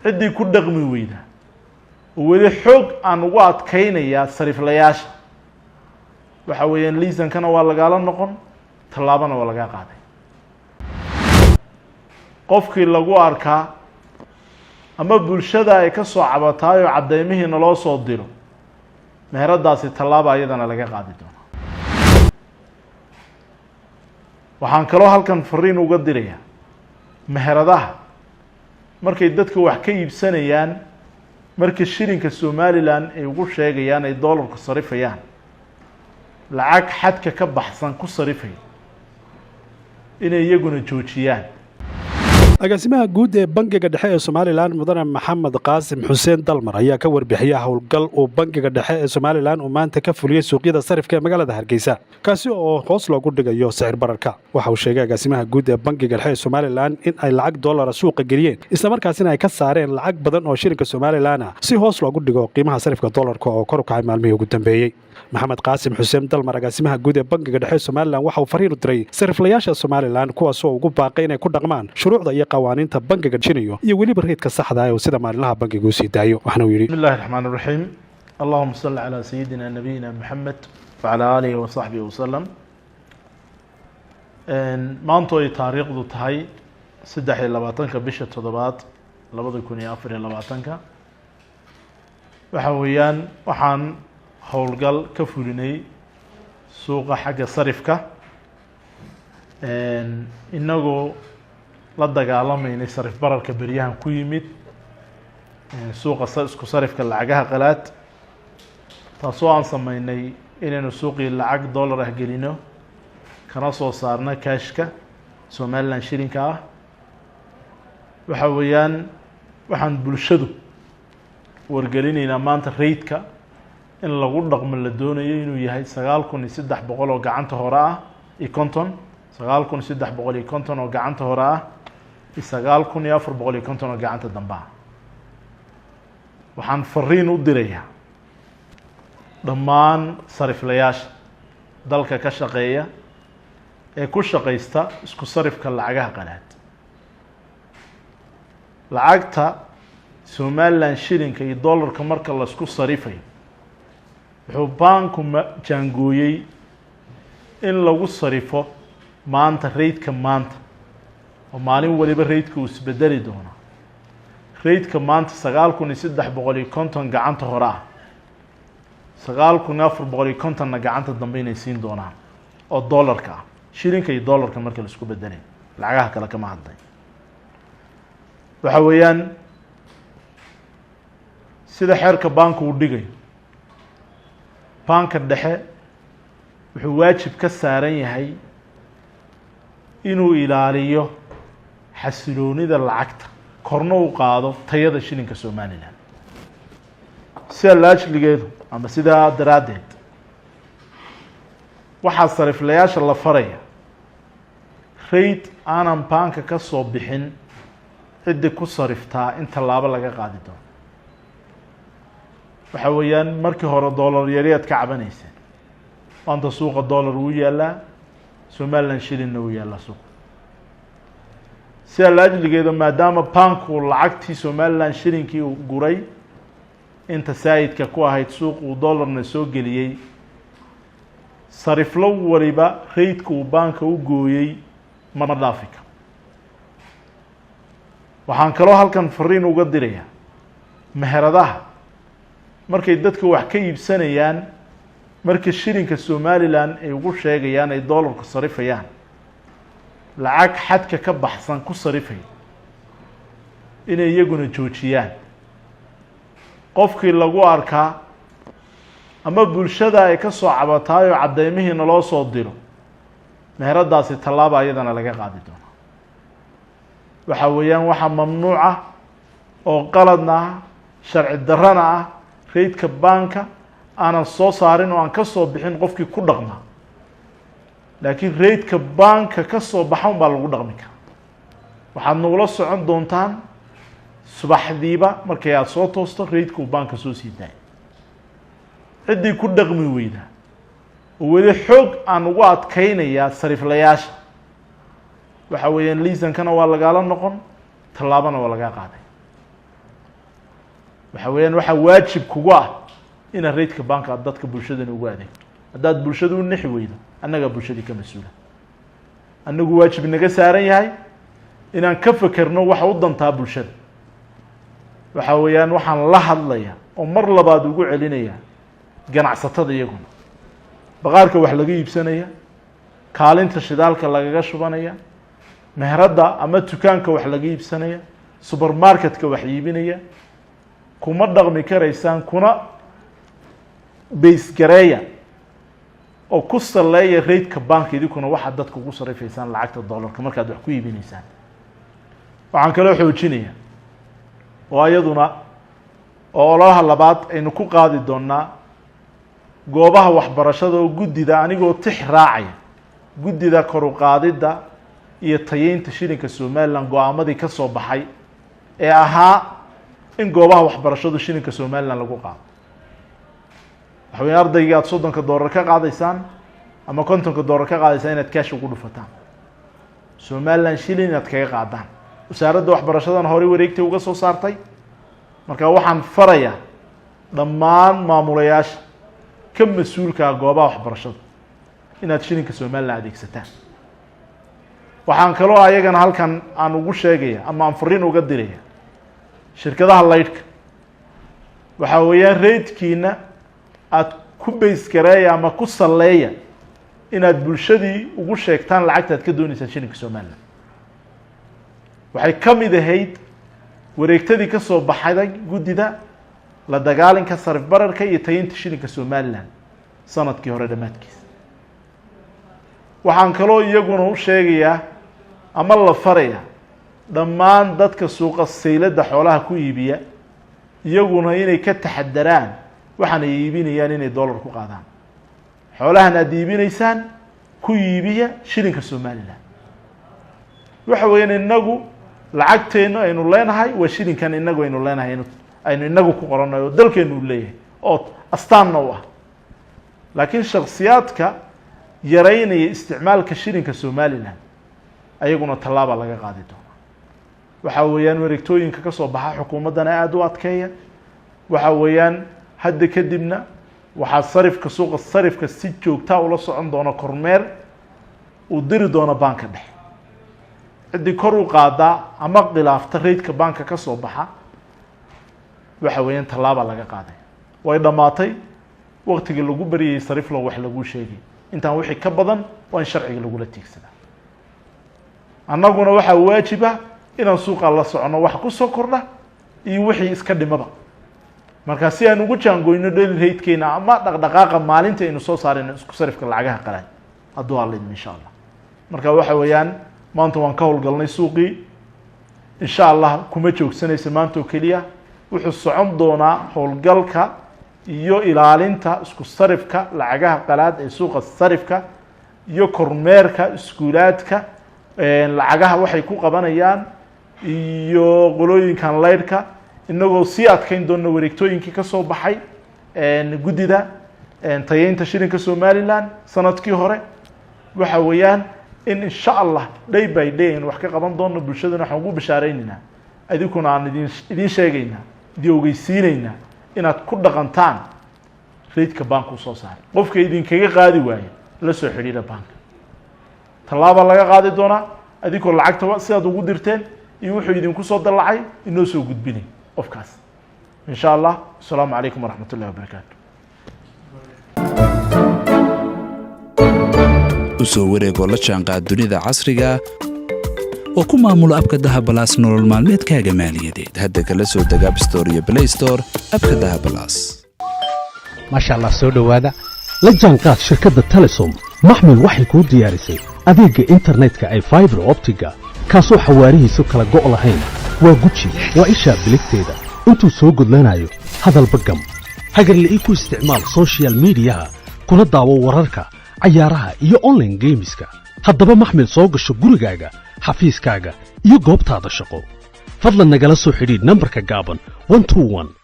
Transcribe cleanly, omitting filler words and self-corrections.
عدي كل دقمي ويدا وولي حق عن وقت كينيا صرف لياش وحويان ليسان كان ولا قال النقن طلابنا ولا قاعد qofkii lagu arkaa ama bulshada ay ka soo cabataayo cadeymihina loo soo diro meheradaasi talaaba ayadana laga qaadi doono waxaan kaloo halkan fariin uga dirayaa meheradaha markay dadka wax ka iibsanayaan markii shilinka Soomaaliland ay ugu sheegayaan ay dollarka sarifayaan lacag xadka ka baxsan ku sarifay inay iyaguna joojiyaan agaasimaha guud ee bangiga dhexe ee Soomaaliland mudane Maxamed Qaasim Xuseen Dalmar ayaa ka warbixiyay howlgal uu bangiga dhexe ee Soomaaliland uu maanta ka fuliyay suuqyada sarifka ee magaalada Hargeysa kaasi oo hoos loogu dhigayo sicir bararka waxa uu sheegay agaasimaha guud ee bangiga dhexe ee Soomaaliland in ay lacag dollar suuqa geliyeen isla markaasina ay ka saareen lacag badan oo shilinka Soomaaliland si hoos loogu dhigo qiimaha sarifka dollarka oo kor u kacay maalmihii ugu dambeeyay Maxamed Qaasim Xuseen Dalmar agaasimaha guud ee bangiga dhexe ee Soomaaliland waxa uu fariin u diray sariflayaasha Soomaaliland kuwaas oo ugu baaqay inay ku dhaqmaan shuruucda iyo qawaaniinta bangiga jinayo iyo waliba reedka saxda ah oo sida maalinlaha bangigu u sii daayo waxna uu yiri bismillaahir rahmaanir rahiim allahumma salli ala sayyidina nabiyina muhammad wa ala alihi wa sahbihi wa sallam maanta ay taariikhdu tahay 23 bisha 7 2024 waxa weeyaan waxaan howlgal ka fulinay suuqa xagga sarifka inagoo la dagaalamayna sarif bararka bariyahan ku yimid suuqa isku sarifka lacagaha qalaad taasoo aan sameynay inaynu suuqii lacag dollar ah gelino kana soo saarna kaashka Soomaaliland shilinka ah waxa weeyaan waxaan bulshadu wargelinayna maanta rate-ka in lagu dhaqmo la doonayo inuu yahay 9300 oo gacanta hore ah iyo 9350 oo gacanta hore ah 9450 oo gacanta dambe ah waxaan fariin u dirayaa dhammaan sariflayaasha dalka ka shaqeeya ee ku shaqeysta isku sarifka lacagaha qalaad lacagta Soomaaliland shilinka iyo dollarka marka la isku sarifayo wuxuu banku jaangooyay in lagu sarifo maanta rate-ka maanta oo maalin waliba rate-ka uu isbedeli doono rate-ka maanta 9350 gacanta hore ah 9450 na gacanta dambe inay siin doonaan oo dollarka ah shilinka iyo dollarka marka la isku bedelay lacagaha kale kama hadlay waxa weeyaan sida xeerka banku u dhigay banka dhexe wuxuu waajib ka saaran yahay inuu ilaaliyo xasiloonida lacagta korna u qaado tayada shilinka Soomaaliland sida laajligeedu ama sida daraadeed waxa sariflayaasha la faraya rate aanan banka ka soo bixin cid ku sariftaa in talaabo laga qaadi doono waxa weeyaan markii hore dollar yariyaad ka cabanaysa maanta suuqa dollar uu yaalaa Soomaaliland shilin uu yaalaa suuqa sida laajligeedu maadaama banku lacagtii Soomaaliland shilinkii uu guray inta saayidka ku ahayd suuq uu dollarna soo geliyay sariflo waliba rate-ka uu banka u gooyay ma dhaafika waxaan kaloo halkan fariin uga dirayaa meheradaha markay dadka wax ka iibsanayaan markii shilinka Soomaaliland ay ugu sheegayaan ay dollarka sarifayaan lacag xadka ka baxsan ku sarifay inay iyaguna joojiyaan qofkii lagu arkaa ama bulshada ay ka soo cabataayo cadeymihina loo soo diro meheradaasi talaaba ayadana laga qaadi doono waxa weeyaan waxa mamnuuc ah oo qaladna ah sharci darrana ah rate-ka banka aanan soo saarin oo aan ka soo bixin qofkii ku dhaqma laakiin rate-ka banka ka soo baxan baa lagu dhaqmi karaa waxaad nagula socon doontaan subaxdiiba markay aad soo toosto rate-ka uu banka soo sii daayay ciddii ku dhaqmi weyda oo weli xoog aan ugu adkaynayaa sariflayaasha waxa weeyaan liisankana waa lagaala noqon tallaabana waa laga qaaday waxa weeyaan waxa waajib kugu ah ina raydka banka dadka bulshada ugu adeegto hadaad bulshada u nixi weydo annaga bulshadii ka mas'uula annagu waajib naga saaran yahay inaan ka fakarno waxa u dantaa bulshada waxa weeyaan waxaan la hadlayaa oo mar labaad ugu celinaya ganacsatada iyaguna baqaarka wax laga iibsanaya kaalinta shidaalka lagaga shubanaya meherada ama dukaanka wax laga iibsanaya supermarketka wax iibinaya kuma dhaqmi karaysaan kuna base gareeya oo ku saleeya raydka bank idikuna waxa dadku ugu sarifaysaan lacagta dollarka markaad wax ku iibinaysaan waxaan kala xoojinaya oo ayaduna oo olaha labaad aynu ku qaadi doonaa goobaha waxbarashada oo guddida anigoo tix raacaya guddida kor u qaadida iyo tayeynta shilinka Soomaaliland go'aamadii ka soo baxay ee ahaa in goobaha waxbarashadu shilinka Soomaaliland lagu qaado waxay ardayga aad $30 ka qaadaysaan ama $50 ka qaadaysaan inaad cash ugu dhufataan Soomaaliland shilin aad kaga qaadaan wasaaradda waxbarashadana hore wareegtay uga soo saartay marka waxaan farayaa dhammaan maamulayaasha ka mas'uulka goobaha waxbarashada inaad shilinka Soomaaliland adeegsataan waxaan kaloo ayagana halkan aan ugu sheegaya ama aan fariin uga diraya shirkadaha laydhka waxa weeyaan raydkiina aad ku base gareeya ama ku saleeya inaad bulshadii ugu sheegtaan lacagta aad ka doonaysaan shilinka Soomaaliland waxay ka mid ahayd wareegtadii ka soo baxday guddida la dagaalanka sarif bararka iyo tayeynta shilinka Soomaaliland sanadkii hore dhamaadkiisa waxaan kaloo iyaguna u sheegayaa ama la faraya dhammaan dadka suuqa saylada xoolaha ku iibiya iyaguna inay ka taxadaraan waxaan ay iibinayaan inay dollar ku qaadaan xoolahan aad iibinaysaan ku iibiya shilinka Soomaaliland waxa weeyaan inagu lacagteena aynu leenahay waa shilinkan inagu aynu leenahay aynu inagu ku qoranayo dalkeenu leeyahay oo astaanna u ah laakiin shakhsiyaadka yareynaya isticmaalka shilinka Soomaaliland ayaguna talaaba laga qaadi doona waxa weeyaan wareegtooyinka ka soo baxa xukuumadana aad u adkeeya waxa weeyaan hadda kadibna waxa sarifka suuqa sarifka si joogta ula socon doona kormeer uu diri doona banka dhexe cidii kor u qaada ama khilaafta raydka banka ka soo baxa waxa weeyaan talaaba laga qaaday way dhamaatay waqtiga lagu bariyay sarif loo wax lagu sheegay intaan wixii ka badan waa in sharciga lagu la tiigsadaa annaguna waxa waajib ah inaan suuqa la socono wax ku soo kordha iyo wixii iska dhimaba marka si aan ugu jaangoyno daily rate-keena ama dhaqdhaqaaqa maalinta aynu soo saarayno isku sarifka lacagaha qaran hadduu alla insha Allah marka waxa weeyaan maanta waan ka howlgalnay suuqii insha Allah kuma joogsanaysa maanta oo kaliya wuxuu socon doonaa howlgalka iyo ilaalinta isku sarifka lacagaha qalaad ee suuqa sarifka iyo kormeerka iskuulaadka lacagaha waxay ku qabanayaan iyo qolooyinkan laydhka inagoo sii adkayn doona wareegtooyinkii ka soo baxay guddida tayeynta shilinka Soomaaliland sanadkii hore waxa weeyaan in insha Allah day by day wax ka qaban doono bulshadana waxaan ugu bishaareynaa adikuna aan idin sheegaynaa diogeysiinayna inaad ku dhaqantaan raydka banku soo saaray qofka idin kaga qaadi waayo la soo xiriira banka talaaba laga qaadi doona adikoo lacagta sidaad ugu dirteen iyo wuxuu idin ku soo dalacay inoo soo gudbinay qofkaas insha Allah assalamu alaykum warahmatullahi wabarakatuh usoo wareegoo la jaanqaad dunida casriga oo ku maamulo abka Dahab Plus nolol maalmeedkaaga maaliyadeed hadda kala soo deg App Store iyo Play Store abka Dahab Plus masha Allah soo dhawaada la jaanqaad shirkadda Telesom maxmed waxay ku diyaarisay adeegga internetka ay fiber optiga kaasoo xawaarihiisu kala go' lahayn waa guji waa isha biligteeda intuu soo gudlanayo hadalba gam hagarlii ku isticmaal social media kuna daawo wararka ciyaaraha iyo online gameska haddaba maxmed soo gasho gurigaaga xafiiskaaga iyo goobtaada shaqo fadlan nagala soo xidhiidh nambarka gaaban 121